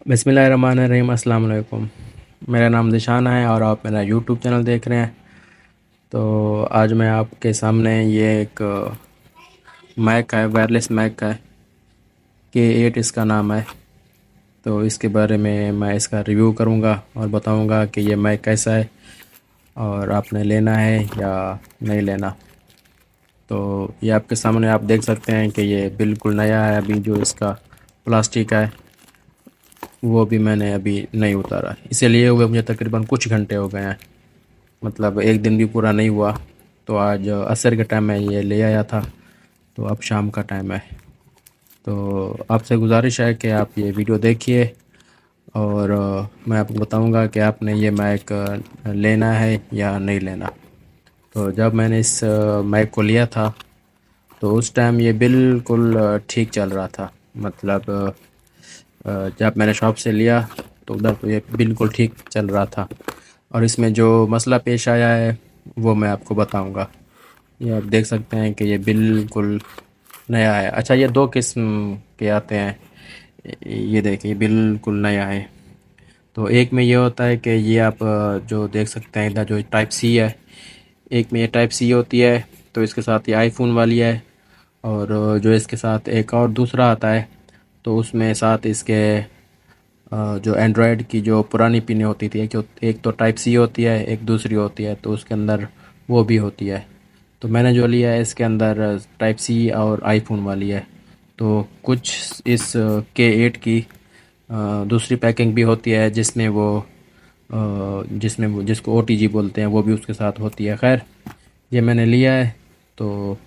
बिस्मिल्लाहिर्रहमानिर्रहीम, अस्सलाम वालेकुम। मेरा नाम दिशान है और आप मेरा यूट्यूब चैनल देख रहे हैं। तो आज मैं आपके सामने ये एक मैक है, वायरलेस मैक है, K8 इसका नाम है। तो इसके बारे में मैं इसका रिव्यू करूँगा और बताऊँगा कि ये मैक कैसा है और आपने लेना है या नहीं लेना। तो ये आपके सामने आप देख सकते हैं कि ये बिल्कुल नया है। अभी जो इसका प्लास्टिक है वो भी मैंने अभी नहीं उतारा। इसे लिए हुए मुझे तकरीबन कुछ घंटे हो गए हैं, मतलब एक दिन भी पूरा नहीं हुआ। तो आज असर के टाइम में ये ले आया था, तो अब शाम का टाइम है। तो आपसे गुजारिश है कि आप ये वीडियो देखिए और मैं आपको बताऊंगा कि आपने ये मैक लेना है या नहीं लेना। तो जब मैंने इस मैक को लिया था तो उस टाइम ये बिल्कुल ठीक चल रहा था। मतलब जब मैंने शॉप से लिया तो उधर तो ये बिल्कुल ठीक चल रहा था, और इसमें जो मसला पेश आया है वो मैं आपको बताऊंगा। ये आप देख सकते हैं कि ये बिल्कुल नया है। अच्छा, ये दो किस्म के आते हैं, ये देखिए बिल्कुल नया है। तो एक में ये होता है कि ये आप जो देख सकते हैं इधर जो टाइप सी है, एक में ये टाइप सी होती है, तो इसके साथ ये आईफोन वाली है। और जो इसके साथ एक और दूसरा आता है, तो उसमें साथ इसके जो एंड्रॉयड की जो पुरानी पिनें होती थी, एक तो टाइप सी होती है, एक दूसरी होती है, तो उसके अंदर वो भी होती है। तो मैंने जो लिया है इसके अंदर टाइप सी और आईफोन वाली है। तो कुछ इस K8 की दूसरी पैकिंग भी होती है जिसमें वो जिसको OTG बोलते हैं, वो भी उसके साथ होती है। खैर, ये मैंने लिया है तो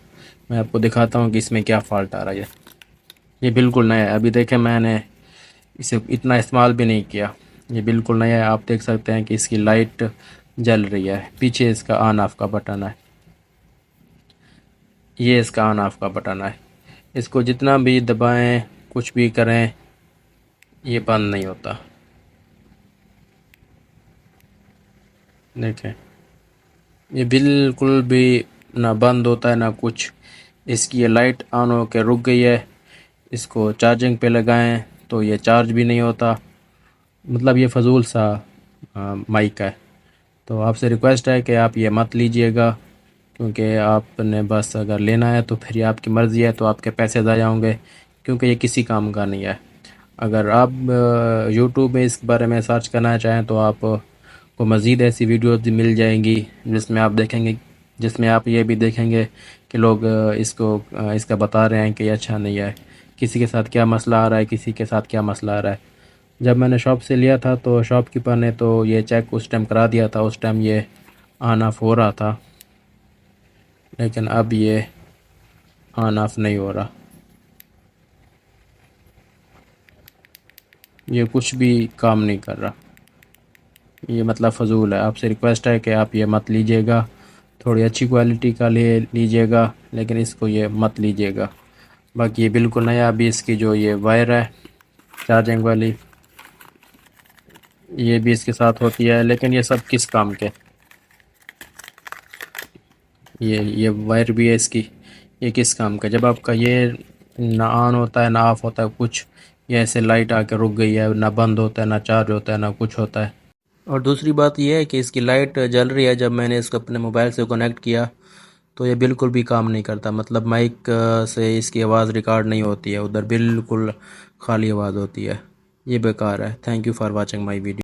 मैं आपको दिखाता हूँ कि इसमें क्या फ़ाल्ट आ रहा है। ये बिल्कुल नया है, अभी देखें मैंने इसे इतना इस्तेमाल भी नहीं किया। ये बिल्कुल नया है। आप देख सकते हैं कि इसकी लाइट जल रही है, पीछे इसका ऑन ऑफ का बटन है, ये इसका ऑन ऑफ का बटन है। इसको जितना भी दबाएं, कुछ भी करें, ये बंद नहीं होता। देखें, ये बिल्कुल भी ना बंद होता है ना कुछ। इसकी ये लाइट ऑन हो के रुक गई है। इसको चार्जिंग पे लगाएं तो ये चार्ज भी नहीं होता। मतलब ये फ़जूल सा माइक है। तो आपसे रिक्वेस्ट है कि आप ये मत लीजिएगा, क्योंकि आपने बस अगर लेना है तो फिर ये आपकी मर्ज़ी है, तो आपके पैसे ज़ाया होंगे, क्योंकि ये किसी काम का नहीं है। अगर आप यूट्यूब में इस बारे में सर्च करना चाहें तो आप को मज़ीद ऐसी वीडियोस भी मिल जाएंगी जिसमें आप ये भी देखेंगे कि लोग इसका बता रहे हैं कि ये अच्छा नहीं है, किसी के साथ क्या मसला आ रहा है, किसी के साथ क्या मसला आ रहा है। जब मैंने शॉप से लिया था तो शॉपकीपर ने तो ये चेक उस टाइम करा दिया था, उस टाइम ये ऑन ऑफ हो रहा था, लेकिन अब ये ऑन ऑफ नहीं हो रहा। ये कुछ भी काम नहीं कर रहा। ये मतलब फ़जूल है। आपसे रिक्वेस्ट है कि आप ये मत लीजिएगा। थोड़ी अच्छी क्वालिटी का ले लीजिएगा, लेकिन इसको ये मत लीजिएगा। बाकी ये बिल्कुल नया। अभी इसकी जो ये वायर है चार्जिंग वाली, ये भी इसके साथ होती है, लेकिन ये सब किस काम के। ये वायर भी है इसकी, ये किस काम का। जब आपका ये ना ऑन होता है ना ऑफ होता है कुछ, ये ऐसे लाइट आके रुक गई है, ना बंद होता है, ना चार्ज होता है, ना कुछ होता है। और दूसरी बात यह है कि इसकी लाइट जल रही है। जब मैंने इसको अपने मोबाइल से कनेक्ट किया तो ये बिल्कुल भी काम नहीं करता। मतलब माइक से इसकी आवाज़ रिकॉर्ड नहीं होती है, उधर बिल्कुल खाली आवाज़ होती है। ये बेकार है। Thank you for watching my video.